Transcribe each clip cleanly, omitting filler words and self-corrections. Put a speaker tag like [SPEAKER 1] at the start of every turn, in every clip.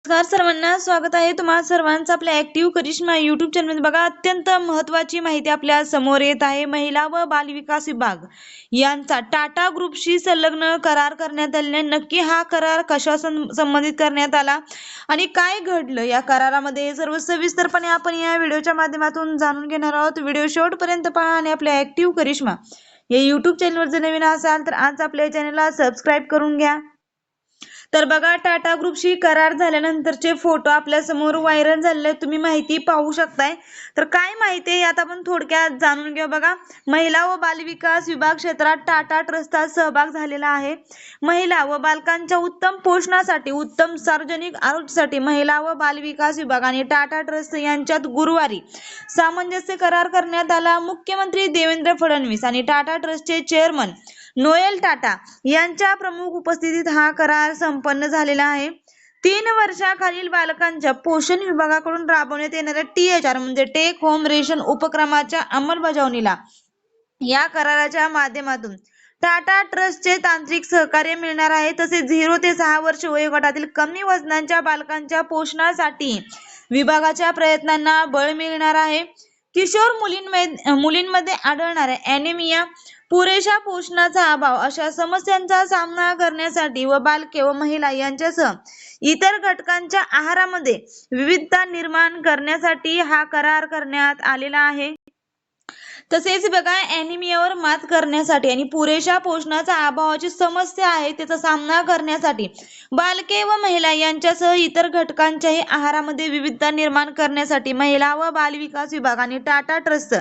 [SPEAKER 1] नमस्कार सर्वांना, स्वागत आहे तुम्हा सर्वांचं आपल्या ऍक्टिव्ह करिश्मा युट्यूब चॅनलमध्ये। बघा, अत्यंत महत्त्वाची माहिती आपल्या समोर येत आहे। महिला व बालविकास विभाग यांचा टाटा ग्रुपशी संलग्न करार करण्यात आलेला आहे। नक्की हा करार कशा संबंधित करण्यात आला आणि काय घडलं या करारामध्ये, सर्व सविस्तरपणे आपण या व्हिडिओच्या माध्यमातून जाणून घेणार आहोत। व्हिडिओ शेवटपर्यंत पहा आणि आपल्या ऍक्टिव्ह करिश्मा या युट्यूब चॅनलवर जर नवीन असाल तर आज आपल्या चॅनलला सबस्क्राईब करून घ्या। तर बघा, टाटा ग्रुपशी करार झाल्यानंतरचे फोटो आपल्या समोर व्हायरल झालेले आहेत, तुम्ही माहिती पाहू शकताय। तर काय माहिती आहे यात आपण थोडक्यात जाणून घेऊ। बघा, महिला व बालविकास विभाग क्षेत्रात टाटा ट्रस्टचा सहभाग झालेला आहे। महिला व बालकांच्या उत्तम पोषणासाठी, उत्तम सार्वजनिक आरोग्यासाठी महिला व बालविकास विभाग आणि टाटा ट्रस्ट यांच्यात गुरुवारी सामंजस्य करार करण्यात आला। मुख्यमंत्री देवेंद्र फडणवीस आणि टाटा ट्रस्टचे चेअरमन नोएल टाटा यांच्या प्रमुख उपस्थितीत हा करार संपन्न झालेला आहे। 3 वर्षाखालील बालकांच्या पोषण विभागाकडून राबवण्यात येणाऱ्या THR म्हणजे टेक होम रेशन उपक्रमाच्या अंमलबजावणीला या कराराच्या माध्यमातून टाटा ट्रस्टचे तांत्रिक सहकार्य मिळणार आहे। तसेच 0 ते 6 वर्ष वयोगटातील कमी वजनाच्या बालकांच्या पोषणासाठी विभागाच्या प्रयत्नांना बळ मिळणार आहे। किशोर मुलींमध्ये आढळणाऱ्या ॲनेमिया, पुरेशा पोषणाचा अभाव अशा समस्यांचा सामना करण्यासाठी व बालके व महिला यांच्यासह इतर घटकांच्या आहारामध्ये विविधता निर्माण करण्यासाठी हा करार करण्यात आलेला आहे। तसेच बघा, ॲनिमियावर मात करण्यासाठी आणि पुरेशा पोषणाचा अभावाची समस्या आहे त्याचा सामना करण्यासाठी बालके व महिला यांच्यासह इतर घटकांच्याही आहारामध्ये विविधता निर्माण करण्यासाठी महिला व बालविकास विभाग आणि टाटा ट्रस्ट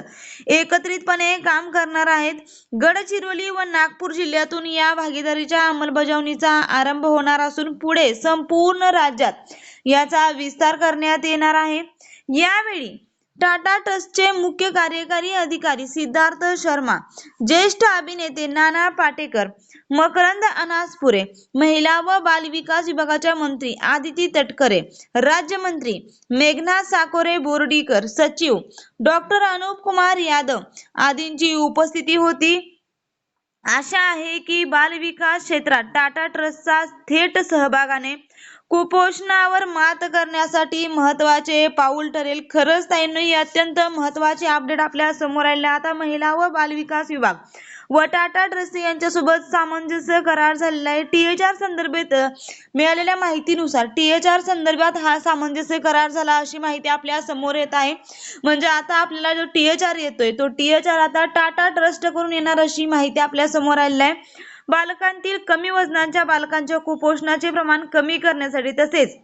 [SPEAKER 1] एकत्रितपणे काम करणार आहेत। गडचिरोली व नागपूर जिल्ह्यातून या भागीदारीच्या अंमलबजावणीचा आरंभ होणार असून पुढे संपूर्ण राज्यात याचा विस्तार करण्यात येणार आहे। यावेळी टाटा ट्रस्टचे मुख्य कार्यकारी अधिकारी सिद्धार्थ शर्मा, ज्येष्ठ अभिनेते नाना पाटेकर, मकरंद अनासपुरे, महिला व बालविकास विभागाच्या मंत्री आदिती तटकरे, राज्यमंत्री मेघना साकोरे बोर्डीकर, सचिव डॉक्टर अनुप कुमार यादव आदींची उपस्थिती होती। आशा आहे की बालविकास क्षेत्रात टाटा ट्रस्टचा थेट सहभागाने कुपोषणावर मात करण्यासाठी महत्त्वाचे पाऊल ठरेल। खरंच ताईंनो, ही अत्यंत महत्त्वाची अपडेट आपल्या समोर आली। आता महिला व बालविकास विभाग व टाटा ट्रस्ट यांच्यासोबत सामंजस्य करार झालेला आहे। THR संदर्भात मिळालेल्या माहितीनुसार THR संदर्भात हा सामंजस्य करार झाला अशी माहिती आपल्या समोर येत आहे। म्हणजे आता आपल्याला जो THR येतोय तो THR आता टाटा ट्रस्ट कडून येणार अशी माहिती आपल्या समोर आलेली आहे। बालकांतील कमी वजनाच्या बालकांच्या कुपोषणाचे प्रमाण कमी करण्यासाठी तसेच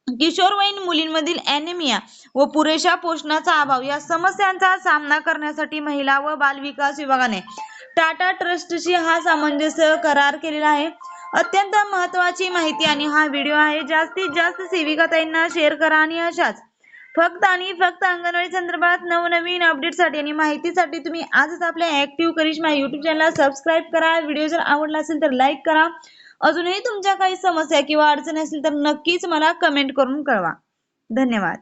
[SPEAKER 1] किशोरवयीन मुलींमधील ॲनेमिया व पुरेशा पोषणाचा अभाव या समस्यांचा सामना करण्यासाठी महिला व बालविकास विभागाने टाटा ट्रस्टशी हा सामंजस्य करार केलेला आहे। अत्यंत महत्त्वाची माहिती आणि हा व्हिडिओ आहे। जास्तीत जास्त सेविकाताईंना शेअर करा आणि अशाच फक्त आणि फक्त अंगणवाडी संदर्भात नवनवीन अपडेटसाठी आणि माहितीसाठी तुम्ही आजच आपल्या ऍक्टिव्ह करिश्मा युट्यूब चॅनलला सबस्क्राईब करा। व्हिडिओ जर आवडला असेल तर लाईक करा। अजूनही तुमच्या काही समस्या किंवा अडचणी असतील तर नक्कीच मला कमेंट करून कळवा। धन्यवाद।